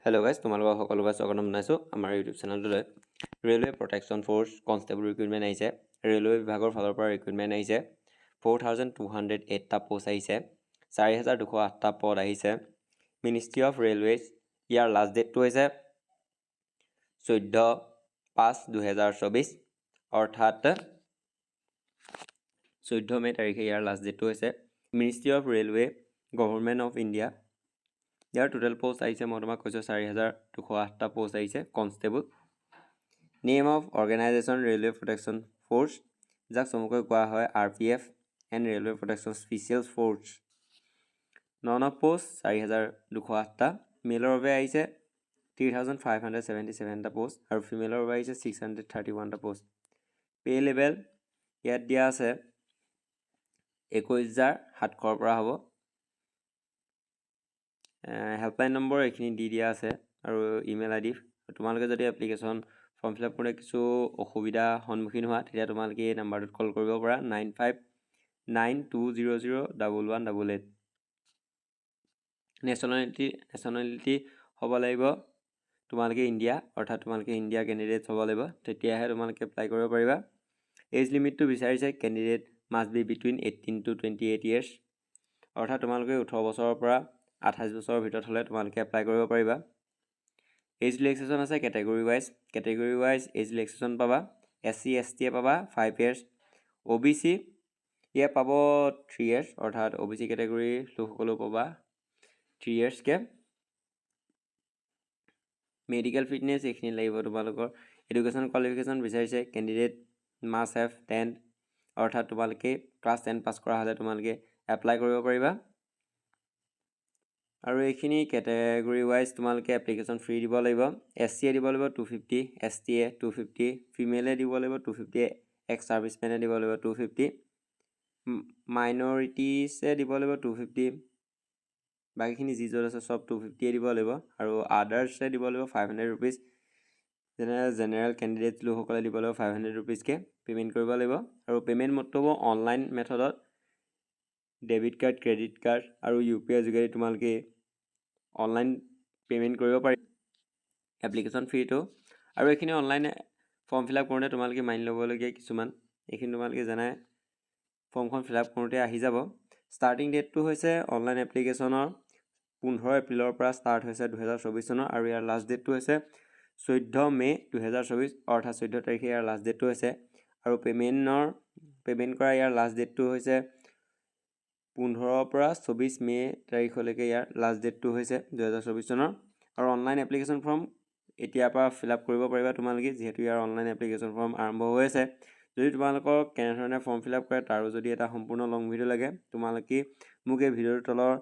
Hello' guys, তোমালোকক সকলোকে স্বাগতম জনাইছোঁ আমাৰ ইউটিউব চেনেলটোলৈ। Railway protection force constable recruitment আহিছে। ৰেলৱে বিভাগৰ ফালৰ পৰা ৰিক্ৰুইটমেণ্ট আহিছে। 4208টা পোষ্ট আহিছে। 4208টা পদ আহিছে। Ministry of railways, year last ডেটটো হৈছে 14/5/2024, অৰ্থাৎ 14 মে' তাৰিখে ইয়াৰ লাষ্ট ডেটটো হৈছে। Ministry of railway, government of India. ইয়াৰ টোটেল পোষ্ট আহিছে, মই তোমাক কৈছোঁ 4208টা পোষ্ট আহিছে constable. Name of organisation railway protection force, যাক চমুকৈ কোৱা হয় RPF and railway protection special force. নন অফ পোষ্ট 4208টা। মেলৰ বাবে আহিছে 3577টা পোষ্ট আৰু ফিমেলৰ বাবে আহিছে 631টা পোষ্ট। পে' লেভেল ইয়াত দিয়া আছে 21,700 পৰা হ'ব। হেল্পলাইন নম্বৰ এইখিনি দি দিয়া আছে আৰু ইমেইল ID। তোমালোকে যদি এপ্লিকেশ্যন ফৰ্ম ফিল আপ কৰোঁতে কিছু অসুবিধা সন্মুখীন হোৱা, তেতিয়া তোমালোকে এই নাম্বাৰটোত কল কৰিব পাৰা 9592001188। নেশ্যনেলিটি হ'ব লাগিব তোমালোকে ইণ্ডিয়া, অৰ্থাৎ তোমালোকে ইণ্ডিয়া কেণ্ডিডেট হ'ব লাগিব, তেতিয়াহে তোমালোকে এপ্লাই কৰিব পাৰিবা। এজ লিমিটটো বিচাৰিছে candidate must B between 18 to 28 years, অৰ্থাৎ তোমালোকে 18 বছৰৰ পৰা 28 বছৰৰ ভিতৰত হ'লে তোমালোকে এপ্লাই কৰিব পাৰিবা। এজ ৰিলেক্সেশ্যন আছে কেটেগৰী ৱাইজ এজ ৰিলেক্সেশ্যন পাবা। SC ST পাবা 5 years। OBC ইয়ে পাব 3 years, অৰ্থাৎ OBC কেটেগৰীৰ লোকসকলেও পাবা 3 yearsকৈ। মেডিকেল ফিটনেছ এইখিনি লাগিব তোমালোকৰ। এডুকেশ্যন কোৱালিফিকেশ্যন বিচাৰিছে কেণ্ডিডেট মাষ্ট হেভ 10, অৰ্থাৎ তোমালোকে ক্লাছ 10 পাছ কৰা হ'লে তোমালোকে এপ্লাই কৰিব পাৰিবা। আৰু এইখিনি কেটেগৰী ৱাইজ তোমালোকে এপ্লিকেশ্যন ফ্ৰী দিব লাগিব। SC দিব লাগিব 250, ST 250, ফিমেলে দিব লাগিব 250, এক্স ছাৰ্ভিচমেনে দিব লাগিব 250, মাইনৰিটিছে দিব লাগিব 250, বাকীখিনি যি য'ত আছে চব 250 দিব লাগিব। আৰু আদাৰ্ছে দিব লাগিব 500 rupees। জেনেৰেল কেণ্ডিডেট লোকসকলে দিব লাগিব 500 rupeesকৈ পে'মেণ্ট কৰিব লাগিব। আৰু পে'মেণ্ট মোডটো হ'ব অনলাইন মেথডত, ডেবিট কাৰ্ড, ক্ৰেডিট কাৰ্ড আৰু UPI যোগেদি তোমালোকে অনলাইন পে'মেণ্ট কৰিব পাৰি এপ্লিকেশ্যন ফ্ৰীটো। আৰু এইখিনি অনলাইন ফৰ্ম ফিল আপ কৰোঁতে তোমালোকে মানি ল'বলগীয়া কিছুমান, এইখিনি তোমালোকে জানাই ফৰ্মখন ফিল আপ কৰোঁতে আহি যাব। ষ্টাৰ্টিং ডেটটো হৈছে অনলাইন এপ্লিকেশ্যনৰ 15 এপ্ৰিলৰ পৰা ষ্টাৰ্ট হৈছে 2024 চনৰ, আৰু ইয়াৰ লাষ্ট ডেটটো হৈছে 14 মে' 2024, অৰ্থাৎ 14 তাৰিখে ইয়াৰ লাষ্ট ডেটটো হৈছে। আৰু পে'মেণ্ট কৰা ইয়াৰ লাষ্ট ডেটটো হৈছে 15 পৰা 24 মে' তাৰিখলৈকে ইয়াৰ লাষ্ট ডেটটো হৈছে 2024 চনৰ। আৰু অনলাইন এপ্লিকেশ্যন ফৰ্ম এতিয়াৰ পৰা ফিল আপ কৰিব পাৰিবা তোমালোকে, যিহেতু ইয়াৰ অনলাইন এপ্লিকেশ্যন ফৰ্ম আৰম্ভ হৈ আছে। যদি তোমালোকক কেনেধৰণে ফৰ্ম ফিল আপ কৰে তাৰো যদি এটা সম্পূৰ্ণ লং ভিডিঅ' লাগে, তোমালোকে মোক এই ভিডিঅ'ৰ তলৰ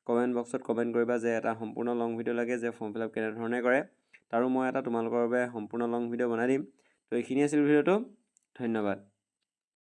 কমেণ্ট বক্সত কমেণ্ট কৰিবা যে এটা সম্পূৰ্ণ লং ভিডিঅ' লাগে যে ফৰ্ম ফিল আপ কেনেধৰণে কৰে, তাৰো মই এটা তোমালোকৰ বাবে সম্পূৰ্ণ লং ভিডিঅ' বনাই দিম। তো এইখিনি আছিল ভিডিঅ'টো, ধন্যবাদ।